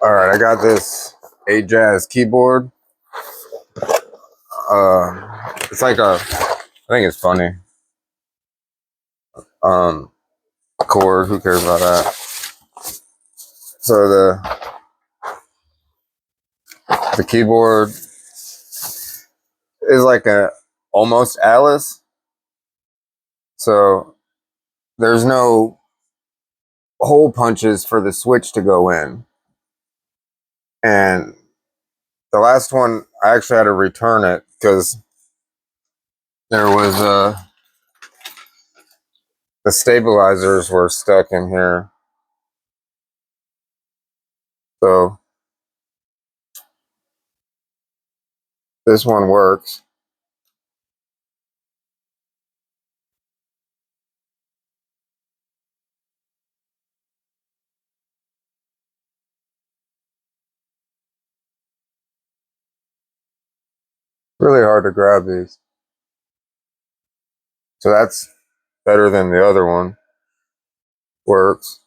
All right, I got this AJAZZ keyboard. It's like I think it's funny. Chord, who cares about that? So the keyboard is like a almost Alice. So there's no hole punches for the switch to go in. And the last one, I actually had to return it because there was the stabilizers were stuck in here. So this one works. Really hard to grab these. So that's better than the other one. Works.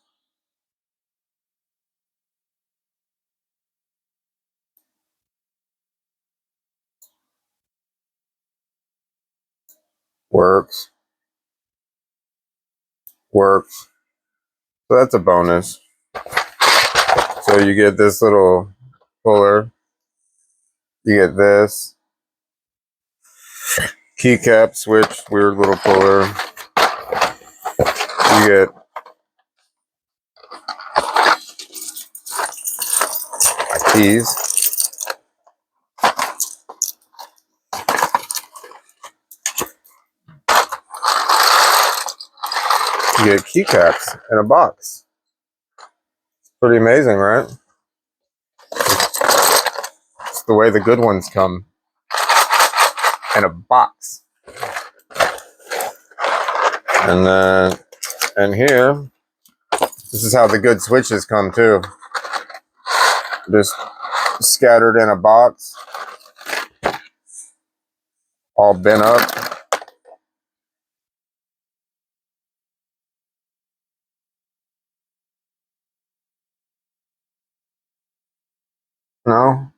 Works. Works. So that's a bonus. So you get this little puller. You get this keycap switch, weird little puller. You get keys. You get keycaps in a box. Pretty amazing, right? It's the way the good ones come in a box. And then, and here, this is how the good switches come too. Just scattered in a box, all bent up. No?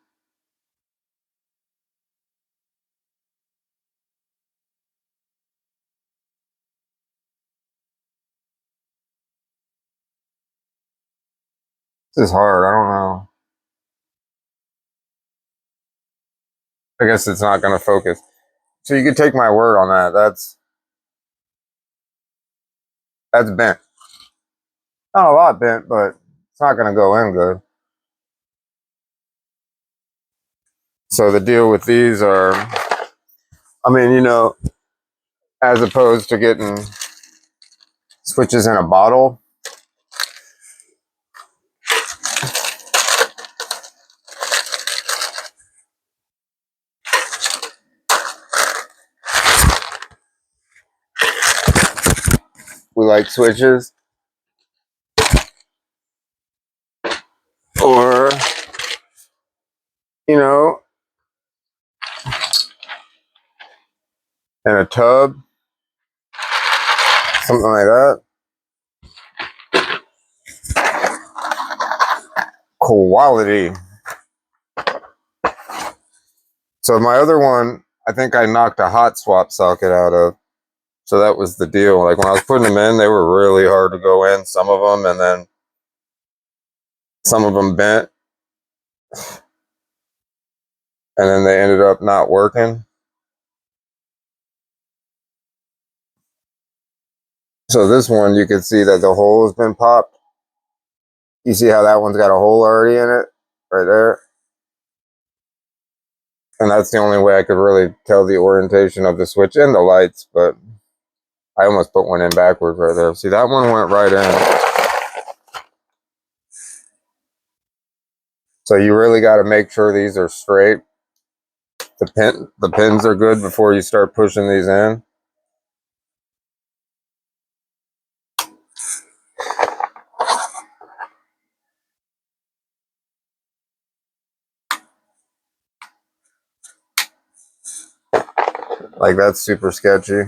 This is hard. I don't know. I guess it's not going to focus. So you can take my word on that. That's bent. Not a lot bent, but it's not going to go in good. So the deal with these are, I mean, you know, as opposed to getting switches in a bottle, we like switches. Or, you know, in a tub, something like that. Quality. So my other one, I think I knocked a hot swap socket out of. So that was the deal. Like when I was putting them in, they were really hard to go in, some of them, and then some of them bent. And then they ended up not working. So this one, you can see that the hole has been popped. You see how that one's got a hole already in it? Right there. And that's the only way I could really tell the orientation of the switch and the lights, but I almost put one in backwards right there. See, that one went right in. So you really got to make sure these are straight. The pins are good before you start pushing these in. Like that's super sketchy.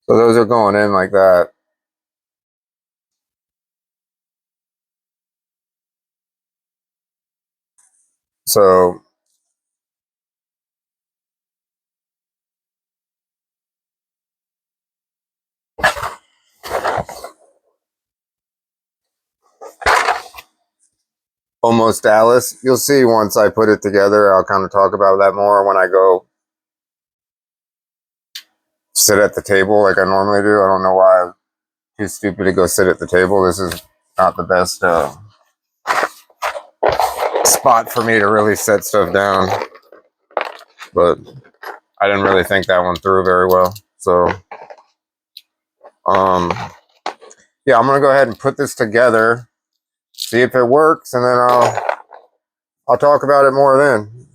So those are going in like that. So almost Dallas. You'll see once I put it together, I'll kind of talk about that more when I go sit at the table like I normally do. I don't know why I'm too stupid to go sit at the table. This is not the best spot for me to really set stuff down. But I didn't really think that one through very well. So, yeah, I'm going to go ahead and put this together, see if it works, and then I'll talk about it more then.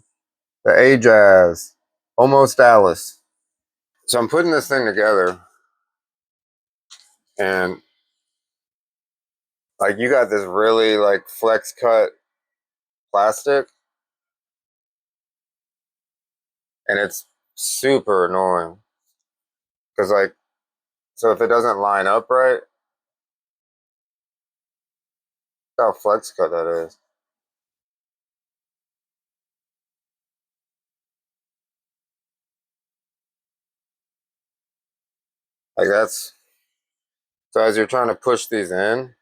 The AJAZZ, almost Dallas. So I'm putting this thing together, and like you got this really like flex cut plastic, and it's super annoying because like, so if it doesn't line up right, look how flex cut that is. Like that's, so as you're trying to push these in,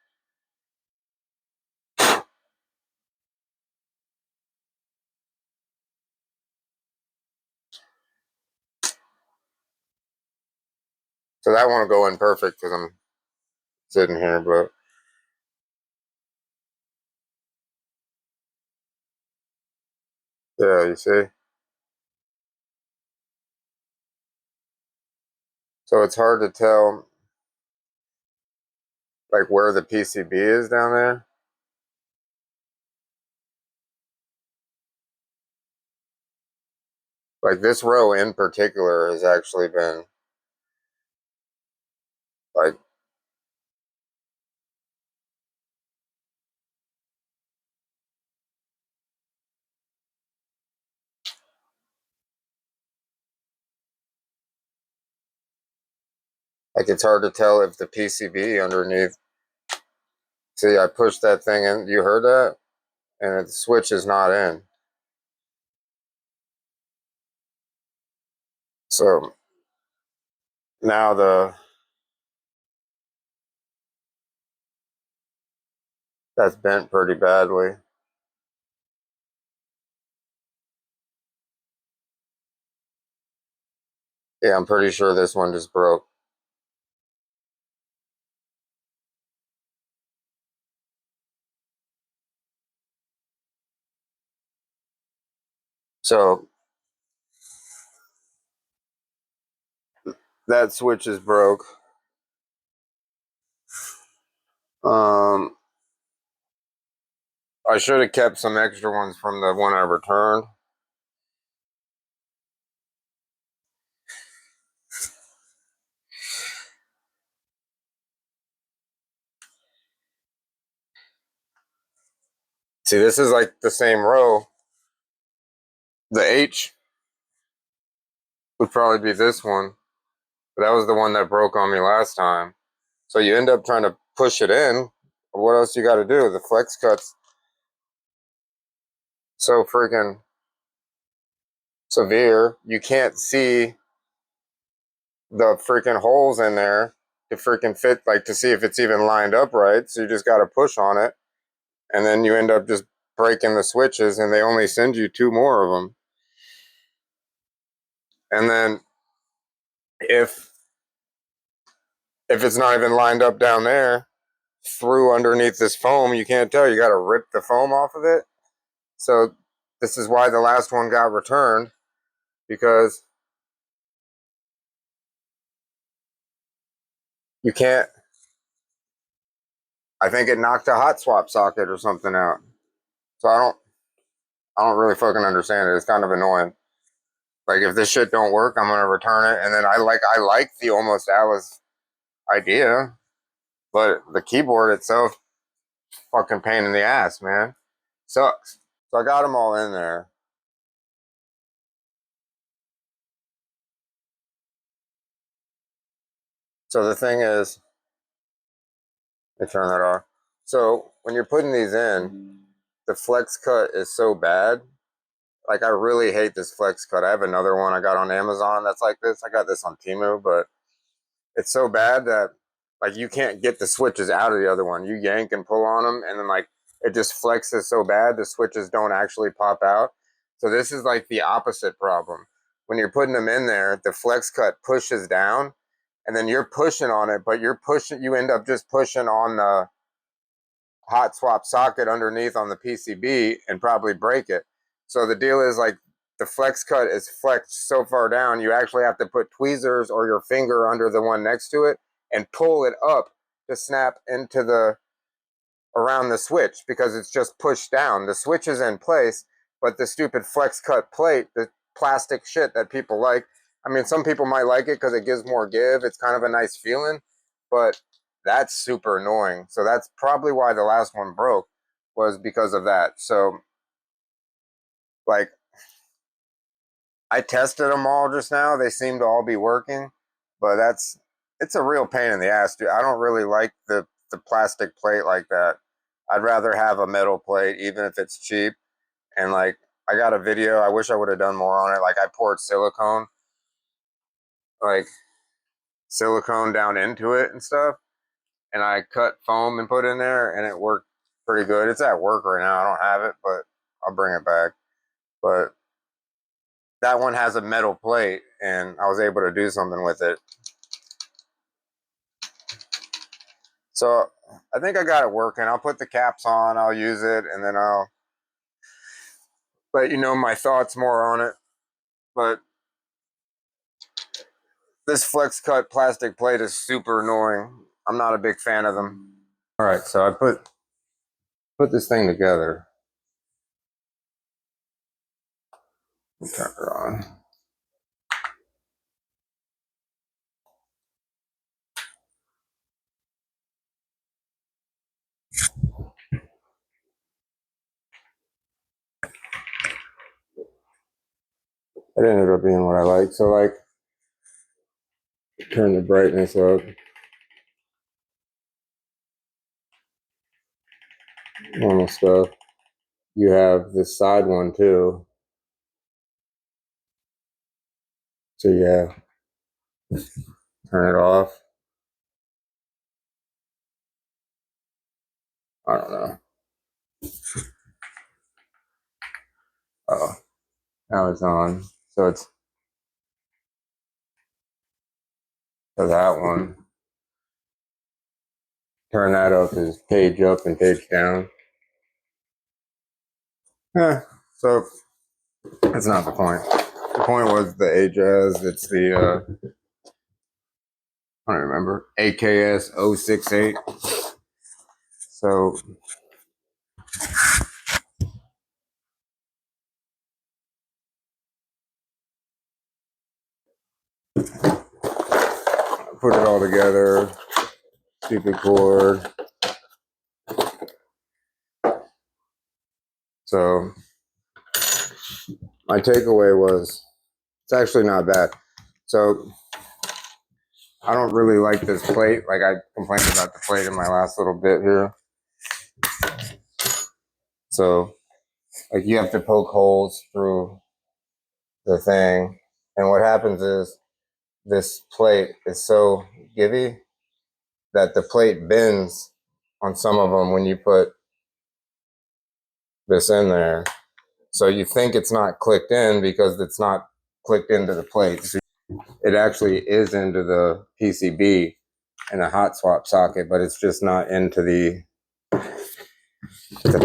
so that won't go in perfect because I'm sitting here, but yeah, you see? So it's hard to tell like where the PCB is down there. Like this row in particular has actually been like, it's hard to tell if the PCB underneath. See, I pushed that thing in. You heard that? And the switch is not in. So now that's bent pretty badly. Yeah, I'm pretty sure this one just broke. So that switch is broke. Um, I should have kept some extra ones from the one I returned. See, this is like the same row. The H would probably be this one, but that was the one that broke on me last time. So you end up trying to push it in. What else you got to do? The flex cuts so freaking severe. You can't see the freaking holes in there to freaking fit, like to see if it's even lined up right. So you just got to push on it. And then you end up just breaking the switches, and they only send you two more of them. And then if it's not even lined up down there, through underneath this foam, you can't tell. You got to rip the foam off of it. So this is why the last one got returned, because you can't. I think it knocked a hot swap socket or something out. So I don't really fucking understand it. It's kind of annoying. Like if this shit don't work, I'm gonna return it. And then I like the almost Alice idea, but the keyboard itself, fucking pain in the ass, man. Sucks. So I got them all in there. So the thing is, let me turn that off. So when you're putting these in, the flex cut is so bad. Like, I really hate this flex cut. I have another one I got on Amazon that's like this. I got this on Temu, but it's so bad that like you can't get the switches out of the other one. You yank and pull on them, and then like it just flexes so bad the switches don't actually pop out. So this is like the opposite problem. When you're putting them in there, the flex cut pushes down, and then you're pushing on it, but you end up just pushing on the hot swap socket underneath on the PCB and probably break it. So the deal is like the flex cut is flexed so far down, you actually have to put tweezers or your finger under the one next to it and pull it up to snap into the around the switch because it's just pushed down. The switch is in place, but the stupid flex cut plate, the plastic shit that people like. I mean, some people might like it because it gives more give. It's kind of a nice feeling, but that's super annoying. So that's probably why the last one broke, was because of that. So like I tested them all just now. They seem to all be working, but it's a real pain in the ass, dude. I don't really like the plastic plate like that. I'd rather have a metal plate, even if it's cheap. And like, I got a video. I wish I would have done more on it. Like, I poured like silicone down into it and stuff, and I cut foam and put in there, and it worked pretty good. It's at work right now. I don't have it, but I'll bring it back. But that one has a metal plate, and I was able to do something with it. So I think I got it working. I'll put the caps on, I'll use it, and then I'll let you know my thoughts more on it. But this flex cut plastic plate is super annoying. I'm not a big fan of them. All right, so I put this thing together. Turn it on. It ended up being what I like. So like, turn the brightness up. Normal stuff. You have this side one too. So yeah, turn it off. I don't know. Oh, now it's on. So it's for that one. Turn that up as page up and page down. So that's not the point. The point was the AJAZZ. It's the I don't remember, AKS068. So I put it all together. Stupid cord. So my takeaway was it's actually not bad. So I don't really like this plate. Like, I complained about the plate in my last little bit here. So like, you have to poke holes through the thing. And what happens is this plate is so givey that the plate bends on some of them when you put this in there. So you think it's not clicked in because it's not clicked into the plate. So it actually is into the PCB and a hot swap socket, but it's just not into the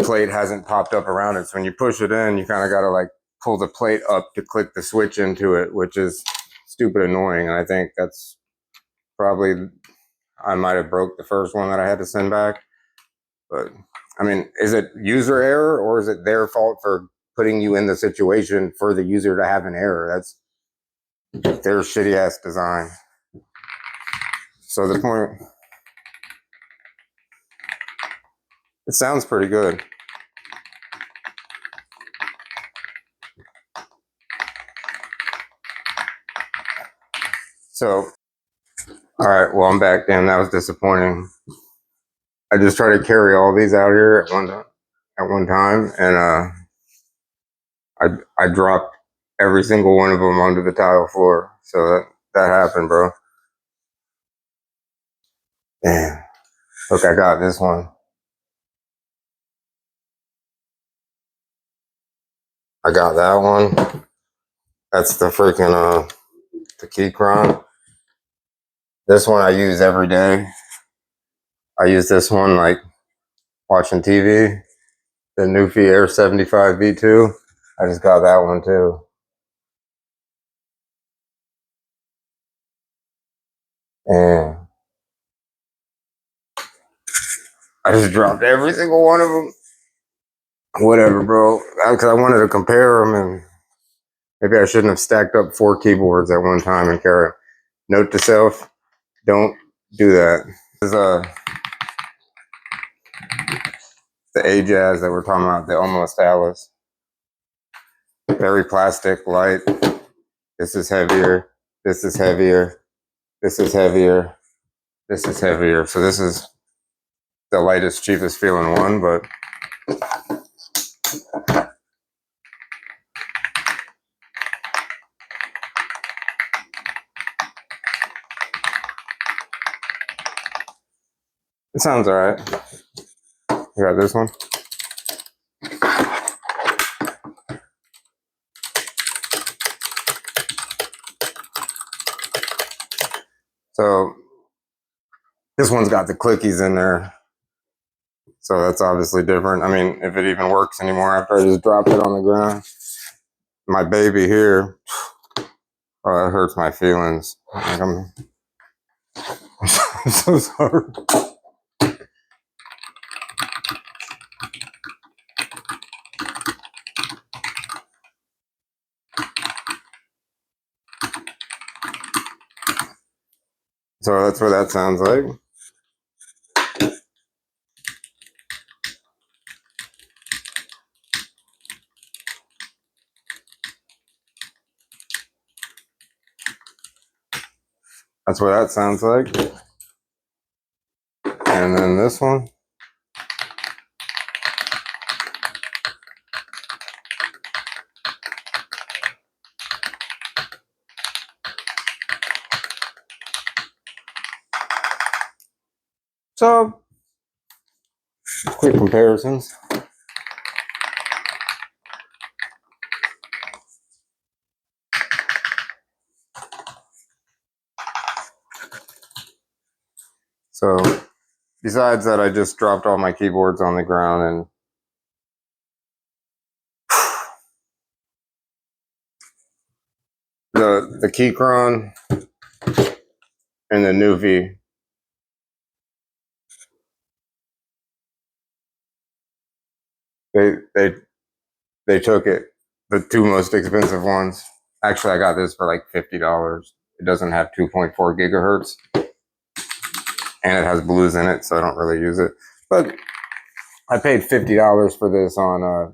plate hasn't popped up around it. So when you push it in, you kind of got to like pull the plate up to click the switch into it, which is stupid annoying. And I think that's probably, I might have broke the first one that I had to send back. But I mean, is it user error or is it their fault for putting you in the situation for the user to have an error? That's their shitty ass design. So the point, it sounds pretty good. So All right, well, I'm back. Damn, that was disappointing. I just tried to carry all these out here at one time, and I dropped every single one of them onto the tile floor. So that happened, bro. Damn. Look, I got this one. I got that one. That's the freaking the key crown. This one I use every day. I use this one like watching TV. The Newfie Air 75 V2. I just got that one too. And I just dropped every single one of them. Whatever, bro. Because I wanted to compare them, and maybe I shouldn't have stacked up 4 keyboards at one time and carry them. Note to self: don't do that. This is the AJAZZ that we're talking about, the Almost Alice. Very plastic, light. This is heavier. This is heavier. This is heavier. This is heavier. So this is the lightest, cheapest feeling one, but it sounds all right. You got this one? So this one's got the clickies in there. So that's obviously different. I mean, if it even works anymore after I just dropped it on the ground. My baby here, oh, that hurts my feelings. Like I'm so sorry. So that's what that sounds like. That's what that sounds like. And then this one. So, quick comparisons. So, besides that, I just dropped all my keyboards on the ground, and the Keychron and the Newfie. They took it. The 2 most expensive ones. Actually, I got this for like $50. It doesn't have 2.4 gigahertz, and it has blues in it, so I don't really use it. But I paid $50 for this on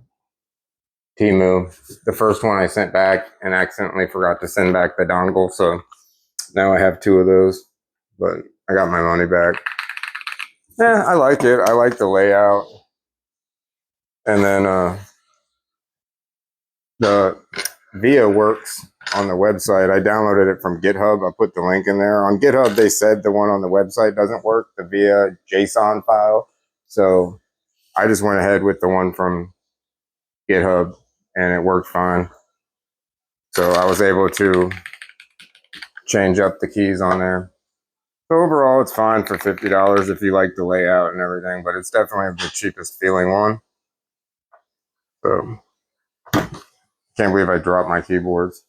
Temu. The first one I sent back and accidentally forgot to send back the dongle, so now I have 2 of those. But I got my money back. Yeah, I like it. I like the layout. And then the VIA works on the website. I downloaded it from GitHub. I put the link in there. On GitHub, they said the one on the website doesn't work, the VIA JSON file. So I just went ahead with the one from GitHub, and it worked fine. So I was able to change up the keys on there. So overall, it's fine for $50 if you like the layout and everything, but it's definitely the cheapest feeling one. So can't believe I dropped my keyboards.